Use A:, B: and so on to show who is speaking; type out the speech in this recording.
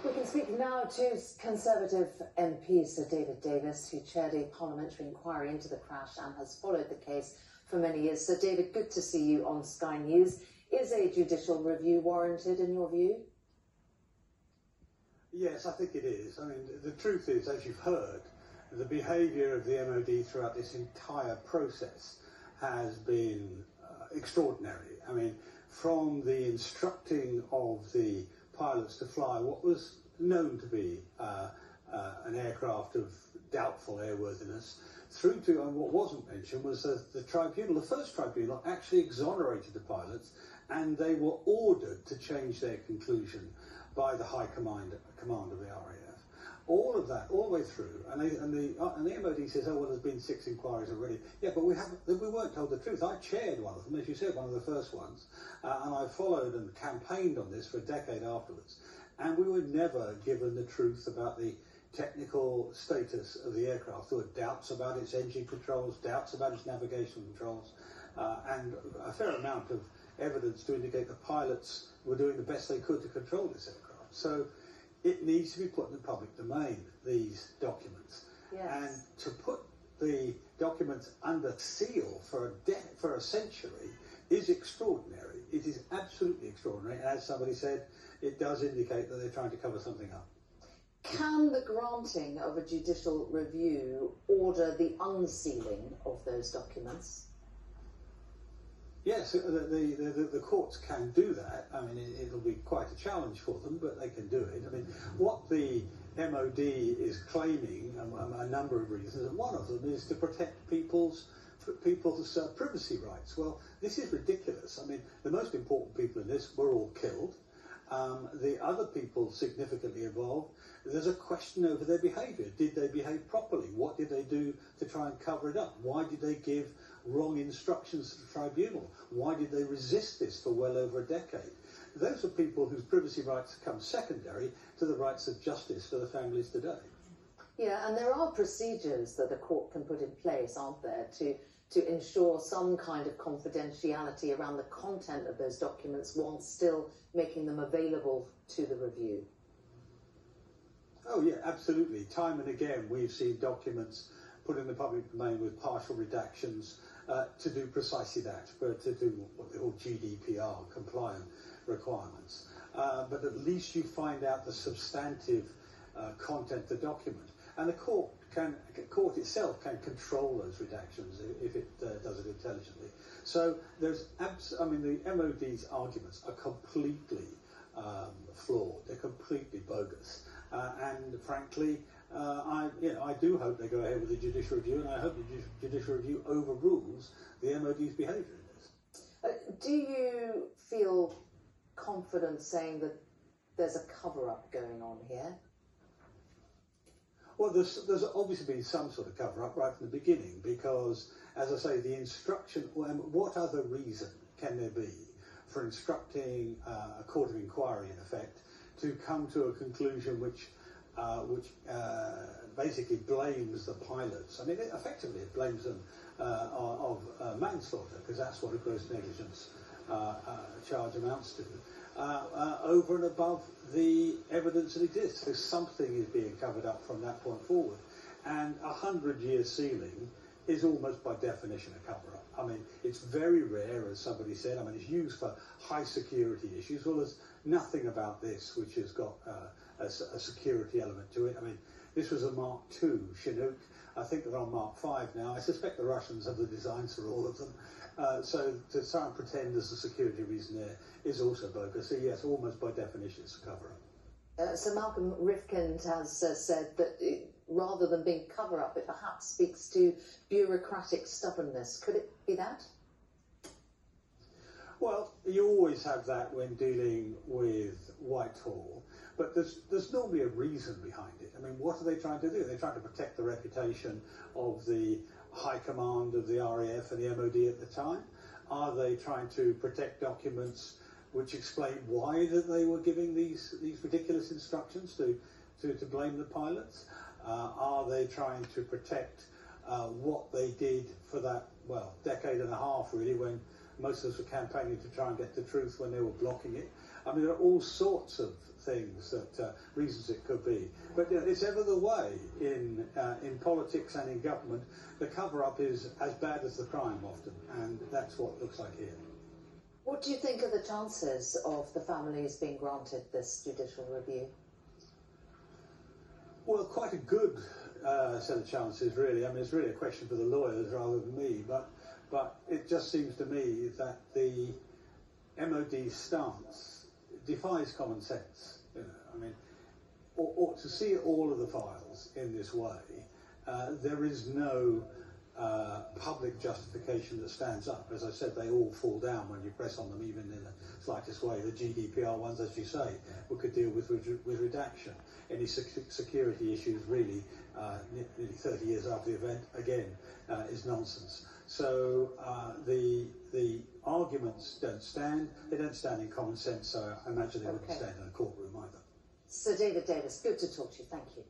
A: We can speak now to Conservative MP Sir David Davis, who chaired a parliamentary inquiry into the crash and has followed the case for many years. Sir David, good to see you on Sky News. Is a judicial review warranted in your view?
B: Yes, I think it is. I mean, the truth is, as you've heard, the behaviour of the MOD throughout this entire process has been extraordinary. I mean, from the instructing of the pilots to fly what was known to be an aircraft of doubtful airworthiness, through to, and what wasn't mentioned was the tribunal, the first tribunal, actually exonerated the pilots, and they were ordered to change their conclusion by the High Command of the RAF. All of that, all the way through, and the MOD says, oh well, there's been 6 inquiries already. Yeah, but we weren't told the truth. I chaired one of them, as you said, one of the first ones, and I followed and campaigned on this for a decade afterwards. And we were never given the truth about the technical status of the aircraft. There were doubts about its engine controls, doubts about its navigational controls, and a fair amount of evidence to indicate the pilots were doing the best they could to control this aircraft. So it needs to be put in the public domain, these documents.
A: Yes.
B: And to put the documents under seal for a century is extraordinary. It is absolutely extraordinary. As somebody said, it does indicate that they're trying to cover something up.
A: Can the granting of a judicial review order the unsealing of those documents?
B: Yes, the courts can do that. I mean, it'll be quite a challenge for them, but they can do it. I mean, what the MOD is claiming, a number of reasons, and one of them is to protect people's privacy rights. Well, this is ridiculous. I mean, the most important people in this were all killed. The other people significantly involved, there's a question over their behaviour. Did they behave properly? What did they do to try and cover it up? Why did they give wrong instructions to the tribunal? Why did they resist this for well over a decade? Those are people whose privacy rights come secondary to the rights of justice for the families today.
A: Yeah, and there are procedures that a court can put in place, aren't there, to ensure some kind of confidentiality around the content of those documents while still making them available to the review.
B: Oh yeah, absolutely. Time and again we've seen documents put in the public domain with partial redactions to do precisely that, to do what they call GDPR compliant requirements. But at least you find out the substantive content of the document. And the court itself can control those redactions if it does it intelligently. So there's the MOD's arguments are completely flawed. They're completely bogus. And frankly, I do hope they go ahead with the judicial review, and I hope the judicial review overrules the MOD's behaviour in this.
A: Do you feel confident saying that there's a cover-up going on here?
B: Well, there's obviously been some sort of cover-up right from the beginning, because, as I say, the instruction, what other reason can there be for instructing a court of inquiry, in effect, to come to a conclusion which basically blames the pilots? I mean, effectively it blames them of manslaughter, because that's what a gross negligence charge amounts to, over and above the evidence that exists. So something is being covered up from that point forward. And 100-year sealing is almost by definition a cover-up. I mean, it's very rare, as somebody said. I mean, it's used for high security issues. Well, there's nothing about this which has got a security element to it. I mean, this was a Mark II Chinook. I think they're on Mark V now. I suspect the Russians have the designs for all of them. So to try and pretend there's a security reason there is also bogus. So yes, almost by definition it's a cover-up.
A: Sir Malcolm Rifkind has said that rather than being cover-up, it perhaps speaks to bureaucratic stubbornness. Could it be that?
B: Well, you always have that when dealing with Whitehall, but there's normally a reason behind it. I mean, what are they trying to do? They're trying to protect the reputation of the High Command of the RAF and the MOD at the time. Are they trying to protect documents which explain why that they were giving these ridiculous instructions to blame the pilots? Are they trying to protect what they did for that, decade and a half really, when most of us were campaigning to try and get the truth when they were blocking it? I mean, there are all sorts of things that reasons it could be. But it's ever the way in politics and in government. The cover-up is as bad as the crime often, and that's what it looks like here.
A: What do you think are the chances of the families being granted this judicial review?
B: Well, quite a good set of chances, really. I mean, it's really a question for the lawyers rather than me, but it just seems to me that the MOD's stance defies common sense. I mean, or to see all of the files in this way, there is no public justification that stands up. As I said, they all fall down when you press on them, even in the slightest way. The GDPR ones, as you say, we could deal with redaction. Any security issues, really, nearly 30 years after the event, again, is nonsense. So the arguments don't stand. They don't stand in common sense, so I imagine they wouldn't stand in a courtroom either.
A: Sir David Davis, good to talk to you. Thank you.